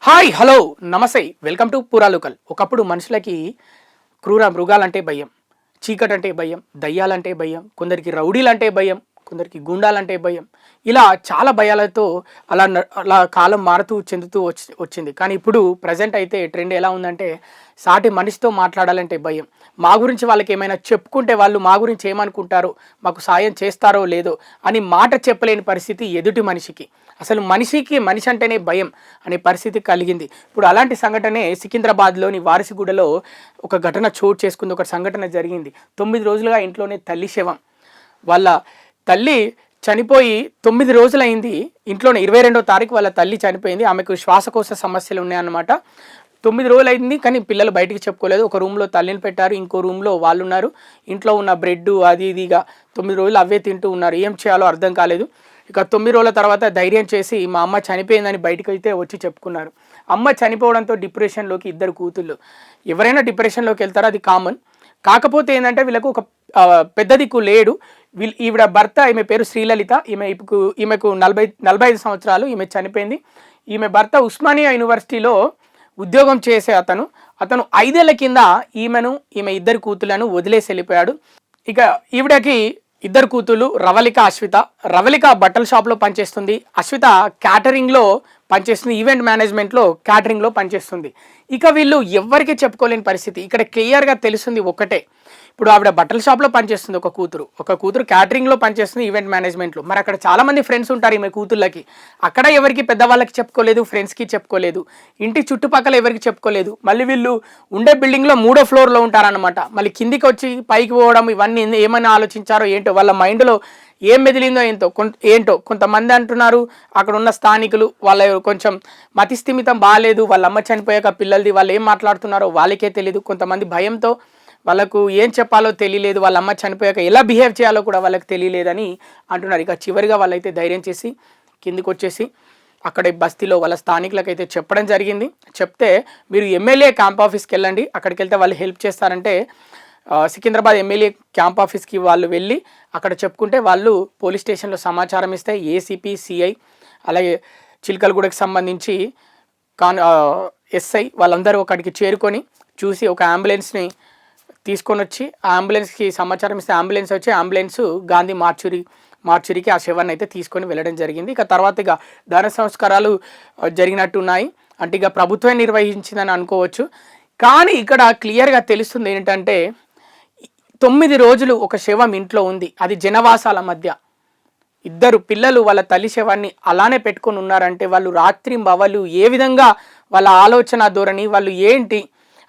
Hi hello నమస్తే welcome to పూరా local. ఒకప్పుడు మనుషులకి క్రూర మృగాలంటే భయం, చీకటంటే భయం, దయ్యాలంటే భయం, కొందరికి రౌడీలంటే భయం, కొందరికి గుండాలంటే భయం. ఇలా చాలా భయాలతో అలా కాలం మారుతూ చెందుతూ వచ్చింది. కానీ ఇప్పుడు ప్రజెంట్ అయితే ట్రెండ్ ఎలా ఉందంటే సాటి మనిషితో మాట్లాడాలంటే భయం. మా గురించి వాళ్ళకి ఏమైనా చెప్పుకుంటే వాళ్ళు మా గురించి ఏమనుకుంటారో, మాకు సాయం చేస్తారో లేదో అని మాట చెప్పలేని పరిస్థితి ఎదుటి మనిషికి. అసలు మనిషి అంటేనే భయం అనే పరిస్థితి కలిగింది. ఇప్పుడు అలాంటి సంఘటనే సికింద్రాబాద్లోని వారసిగూడలో ఒక ఘటన చోటు చేసుకుంది. ఒక సంఘటన జరిగింది. 9 రోజులుగా ఇంట్లోనే తల్లి శవం. వాళ్ళ తల్లి చనిపోయి 9 రోజులైంది. ఇంట్లోనే 22వ తారీఖు వాళ్ళ తల్లి చనిపోయింది. ఆమెకు శ్వాసకోశ సమస్యలు ఉన్నాయన్నమాట. 9 రోజులు అయింది, కానీ పిల్లలు బయటికి చెప్పుకోలేదు. ఒక రూమ్లో తల్లిని పెట్టారు, ఇంకో రూమ్లో వాళ్ళు ఉన్నారు. ఇంట్లో ఉన్న బ్రెడ్ అది ఇదిగా 9 రోజులు అవే తింటూ ఉన్నారు. ఏం చేయాలో అర్థం కాలేదు. ఇక 9 రోజుల తర్వాత ధైర్యం చేసి మా అమ్మ చనిపోయిందని బయటకు అయితే వచ్చి చెప్పుకున్నారు. అమ్మ చనిపోవడంతో డిప్రెషన్లోకి ఇద్దరు కూతుళ్ళు. ఎవరైనా డిప్రెషన్లోకి వెళ్తారో అది కామన్. కాకపోతే ఏంటంటే వీళ్ళకు ఒక పెద్ద దిక్కు లేడు. ఈవిడ భర్త, ఈమె పేరు శ్రీలలిత. ఈమెకు 45 సంవత్సరాలు. ఈమె చనిపోయింది. ఈమె భర్త ఉస్మానియా యూనివర్సిటీలో ఉద్యోగం చేసే అతను 5 ఏళ్ల కింద ఈమె ఇద్దరు కూతుళ్లను వదిలేసి వెళ్ళిపోయాడు. ఇక ఈవిడకి ఇద్దరు కూతుళ్ళు, రవళిక, అశ్విత. రవళిక బట్టల షాప్లో పనిచేస్తుంది. అశ్విత క్యాటరింగ్లో పనిచేస్తుంది. ఈవెంట్ మేనేజ్మెంట్లో క్యాటరింగ్లో పనిచేస్తుంది. ఇక వీళ్ళు ఎవ్వరికీ చెప్పుకోలేని పరిస్థితి. ఇక్కడ క్లియర్గా తెలుస్తుంది ఒక్కటే. ఇప్పుడు ఆవిడ బట్టల షాప్లో పనిచేస్తుంది ఒక కూతురు క్యాటరింగ్లో పనిచేస్తుంది, ఈవెంట్ మేనేజ్మెంట్లో. మరి అక్కడ చాలామంది ఫ్రెండ్స్ ఉంటారు ఈమె కూతుళ్ళకి. అక్కడ ఎవరికి పెద్దవాళ్ళకి చెప్పుకోలేదు, ఫ్రెండ్స్కి చెప్పుకోలేదు, ఇంటి చుట్టుపక్కల ఎవరికి చెప్పుకోలేదు. మళ్ళీ వీళ్ళు ఉండే బిల్డింగ్లో 3వ ఫ్లోర్లో ఉంటారనమాట. మళ్ళీ కిందికి వచ్చి పైకి పోవడం, ఇవన్నీ ఏమైనా ఆలోచించారో ఏంటో, వాళ్ళ మైండ్లో ఏం మెదిలిందో ఏంటో. కొంతమంది అంటున్నారు అక్కడ ఉన్న స్థానికులు, వాళ్ళ కొంచెం మతిస్థిమితం బాగాలేదు, వాళ్ళ అమ్మ చనిపోయాక పిల్లలది, వాళ్ళు ఏం మాట్లాడుతున్నారో వాళ్ళకే తెలియదు. కొంతమంది భయంతో వాళ్ళకు ఏం చెప్పాలో తెలియలేదు, వాళ్ళ అమ్మ చనిపోయాక ఎలా బిహేవ్ చేయాలో కూడా వాళ్ళకి తెలియలేదని అంటున్నారు. ఇక చివరిగా వాళ్ళైతే ధైర్యం చేసి కిందికి వచ్చేసి అక్కడ బస్తీలో వాళ్ళ స్థానికులకైతే చెప్పడం జరిగింది. చెప్తే మీరు ఎమ్మెల్యే క్యాంప్ ఆఫీస్కి వెళ్ళండి, అక్కడికి వెళ్తే వాళ్ళు హెల్ప్ చేస్తారంటే సికింద్రాబాద్ ఎమ్మెల్యే క్యాంప్ ఆఫీస్కి వాళ్ళు వెళ్ళి అక్కడ చెప్పుకుంటే వాళ్ళు పోలీస్ స్టేషన్లో సమాచారం ఇస్తే ఏసీపీ, సిఐ, అలాగే చిలకలగూడకు సంబంధించి ఎస్ఐ వాళ్ళందరూ అక్కడికి చేరుకొని చూసి ఒక అంబులెన్స్ని తీసుకొని వచ్చి ఆ అంబులెన్స్కి సమాచారం ఇస్తే అంబులెన్స్ వచ్చి అంబులెన్స్ గాంధీ మార్చురికి ఆ శవాన్ని అయితే తీసుకొని వెళ్ళడం జరిగింది. ఇక తర్వాత ఇక దాన సంస్కారాలు జరిగినట్టున్నాయి. అంటే ఇక ప్రభుత్వం నిర్వహించిందని అనుకోవచ్చు. కానీ ఇక్కడ క్లియర్గా తెలుస్తుంది ఏంటంటే 9 రోజులు ఒక శవం ఇంట్లో ఉంది, అది జనవాసాల మధ్య. ఇద్దరు పిల్లలు వాళ్ళ తల్లి శవాన్ని అలానే పెట్టుకొని ఉన్నారంటే వాళ్ళు రాత్రింబవలు ఏ విధంగా వాళ్ళ ఆలోచన ధోరణి, వాళ్ళు ఏంటి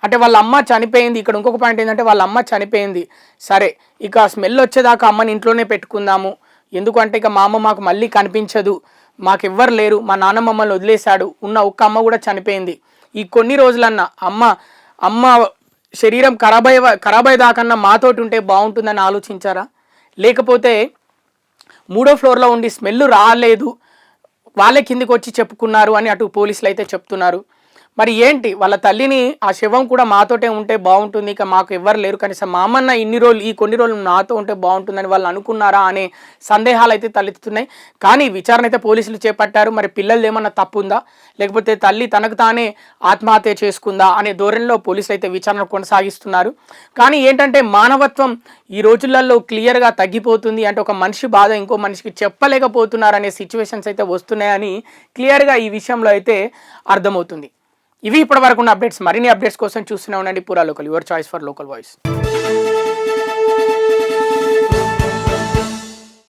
అంటే వాళ్ళ అమ్మ చనిపోయింది. ఇక్కడ ఇంకొక పాయింట్ ఏంటంటే వాళ్ళ అమ్మ చనిపోయింది, సరే ఇక స్మెల్ వచ్చేదాకా అమ్మని ఇంట్లోనే పెట్టుకుందాము, ఎందుకంటే ఇక మా అమ్మ మాకు మళ్ళీ కనిపించదు, మాకెవ్వరు లేరు, మా నాన్న మమ్మల్ని వదిలేశాడు, ఉన్న ఒక్క అమ్మ కూడా చనిపోయింది, ఈ కొన్ని రోజులన్నా అమ్మ శరీరం ఖరాబ్ అయ్యేదాకన్నా మాతోటి ఉంటే బాగుంటుందని ఆలోచించారా? లేకపోతే 3వ ఫ్లోర్లో ఉండి స్మెల్ రాలేదు, వాళ్ళే కిందికి వచ్చి చెప్పుకున్నారు అని అటు పోలీసులు అయితే చెప్తున్నారు. మరి ఏంటి, వాళ్ళ తల్లిని ఆ శవం కూడా మాతోటే ఉంటే బాగుంటుంది, ఇక మాకు ఎవ్వరు లేరు, కనీసం మా అమ్మన్న ఈ కొన్ని రోజులు నాతో ఉంటే బాగుంటుందని వాళ్ళు అనుకున్నారా అనే సందేహాలు అయితే తలెత్తుతున్నాయి. కానీ విచారణ అయితే పోలీసులు చేపట్టారు. మరి పిల్లలు ఏమన్నా తప్పు ఉందా, లేకపోతే తల్లి తనకు తానే ఆత్మహత్య చేసుకుందా అనే ధోరణిలో పోలీసులు అయితే విచారణ కొనసాగిస్తున్నారు. కానీ ఏంటంటే మానవత్వం ఈ రోజులలో క్లియర్గా తగ్గిపోతుంది. అంటే ఒక మనిషి బాధ ఇంకో మనిషికి చెప్పలేకపోతున్నారు అనే సిచ్యువేషన్స్ అయితే వస్తున్నాయని క్లియర్గా ఈ విషయంలో అయితే అర్థమవుతుంది. ఇవి ఇప్పటి వరకు ఉన్న అప్డేట్స్. మరిన్ని అప్డేట్స్ కోసం చూస్తూనే ఉండండి పూరా local, your choice for local voice.